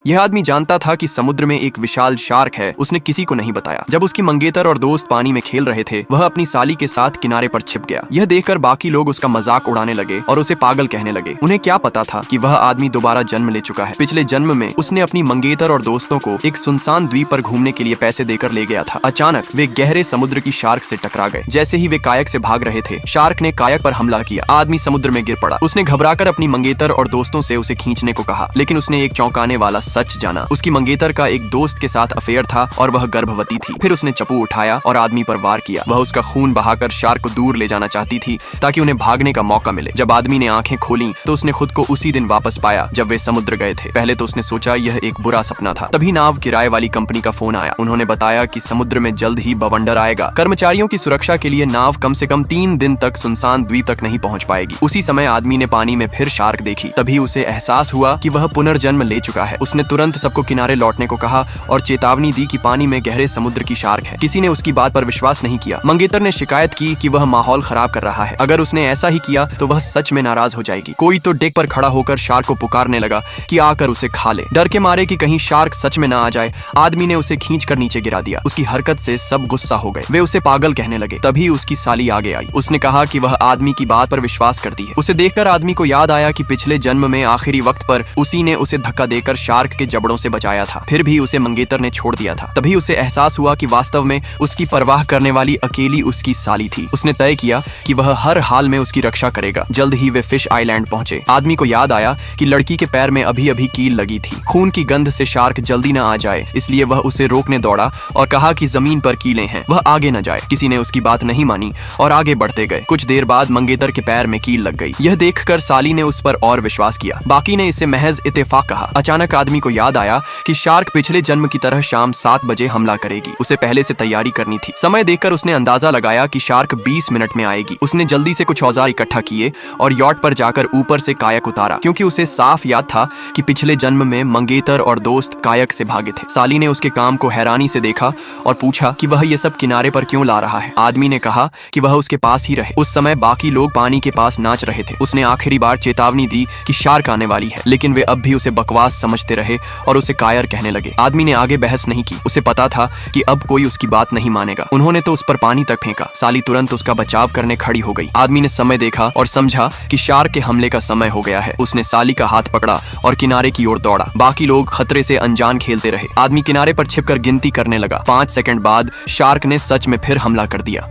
यह आदमी जानता था कि समुद्र में एक विशाल शार्क है। उसने किसी को नहीं बताया। जब उसकी मंगेतर और दोस्त पानी में खेल रहे थे, वह अपनी साली के साथ किनारे पर छिप गया। यह देखकर बाकी लोग उसका मजाक उड़ाने लगे और उसे पागल कहने लगे। उन्हें क्या पता था कि वह आदमी दोबारा जन्म ले चुका है। पिछले जन्म में उसने अपनी मंगेतर और दोस्तों को एक सुनसान द्वीप पर घूमने के लिए पैसे देकर ले गया था। अचानक वे गहरे समुद्र की शार्क से टकरा गए। जैसे ही वे कायक से भाग रहे थे, शार्क ने कायक पर हमला किया। आदमी समुद्र में गिर पड़ा। उसने घबराकर अपनी मंगेतर और दोस्तों से उसे खींचने को कहा, लेकिन उसने एक चौंकाने वाला सच जाना। उसकी मंगेतर का एक दोस्त के साथ अफेयर था और वह गर्भवती थी। फिर उसने चप्पू उठाया और आदमी पर वार किया। वह उसका खून बहाकर शार्क को दूर ले जाना चाहती थी ताकि उन्हें भागने का मौका मिले। जब आदमी ने आंखें खोली तो उसने खुद को उसी दिन वापस पाया जब वे समुद्र गए थे। पहले तो उसने सोचा यह एक बुरा सपना था। तभी नाव किराए वाली कंपनी का फोन आया। उन्होंने बताया कि समुद्र में जल्द ही बवंडर आएगा। कर्मचारियों की सुरक्षा के लिए नाव कम से कम 3 दिन तक सुनसान द्वीप तक नहीं पहुंच पाएगी। उसी समय आदमी ने पानी में फिर शार्क देखी। तभी उसे एहसास हुआ कि वह पुनर्जन्म ले चुका है। उसने तुरंत सबको किनारे लौटने को कहा और चेतावनी दी कि पानी में गहरे समुद्र की शार्क है। किसी ने उसकी बात पर विश्वास नहीं किया। मंगेतर ने शिकायत की कि वह माहौल खराब कर रहा है। अगर उसने ऐसा ही किया तो वह सच में नाराज हो जाएगी। कोई तो डेक पर खड़ा होकर शार्क को पुकारने लगा कि आकर उसे खा ले। डर के मारे कि कहीं शार्क सच में ना आ जाए, आदमी ने उसे खींचकर नीचे गिरा दिया। उसकी हरकत से सब गुस्सा हो गए। वे उसे पागल कहने लगे। तभी उसकी साली आगे आई। उसने कहा कि वह आदमी की बात पर विश्वास करती है। उसे देखकर आदमी को याद आया कि पिछले जन्म में आखिरी वक्त पर उसी ने उसे धक्का देकर शार्क के जबड़ों से बचाया था। फिर भी उसे मंगेतर ने छोड़ दिया था। तभी उसे एहसास हुआ कि वास्तव में उसकी परवाह करने वाली अकेली उसकी साली थी। उसने तय किया कि वह हर हाल में उसकी रक्षा करेगा। जल्द ही वे फिश आइलैंड पहुंचे। आदमी को याद आया कि लड़की के पैर में अभी अभी कील लगी थी। खून की गंध से शार्क जल्दी न आ जाए, इसलिए वह उसे रोकने दौड़ा और कहा कि जमीन पर कीलें हैं, वह आगे न जाए। किसी ने उसकी बात नहीं मानी और आगे बढ़ते गए। कुछ देर बाद मंगेतर के पैर में कील लग गई। यह देखकर साली ने उस पर और विश्वास किया। बाकी ने इसे महज इत्तेफाक कहा। अचानक आदमी को याद आया कि शार्क पिछले जन्म की तरह शाम 7 बजे हमला करेगी। उसे पहले से तैयारी करनी थी। समय देखकर उसने अंदाजा लगाया कि शार्क 20 मिनट में आएगी। उसने जल्दी से कुछ औजार इकट्ठा किए और यॉट पर जाकर ऊपर से कायक उतारा, क्योंकि उसे साफ याद था कि पिछले जन्म में मंगेतर और दोस्त कायक से भागे थे। साली ने उसके काम को हैरानी से देखा और पूछा कि वह ये सब किनारे पर क्यों ला रहा है। आदमी ने कहा कि वह उसके पास ही रहे। उस समय बाकी लोग पानी के पास नाच रहे थे। उसने आखिरी बार चेतावनी दी कि शार्क आने वाली है, लेकिन वे अब भी उसे बकवास समझते रहे और उसे कायर कहने लगे। आदमी ने आगे बहस नहीं की। उसे पता था कि अब कोई उसकी बात नहीं मानेगा। उन्होंने तो उस पर पानी तक फेंका। साली तुरंत उसका बचाव करने खड़ी हो गई। आदमी ने समय देखा और समझा कि शार्क के हमले का समय हो गया है। उसने साली का हाथ पकड़ा और किनारे की ओर दौड़ा। बाकी लोग खतरे से अनजान खेलते रहे। आदमी किनारे पर छिपकर गिनती करने लगा। 5 सेकंड बाद शार्क ने सच में फिर हमला कर दिया।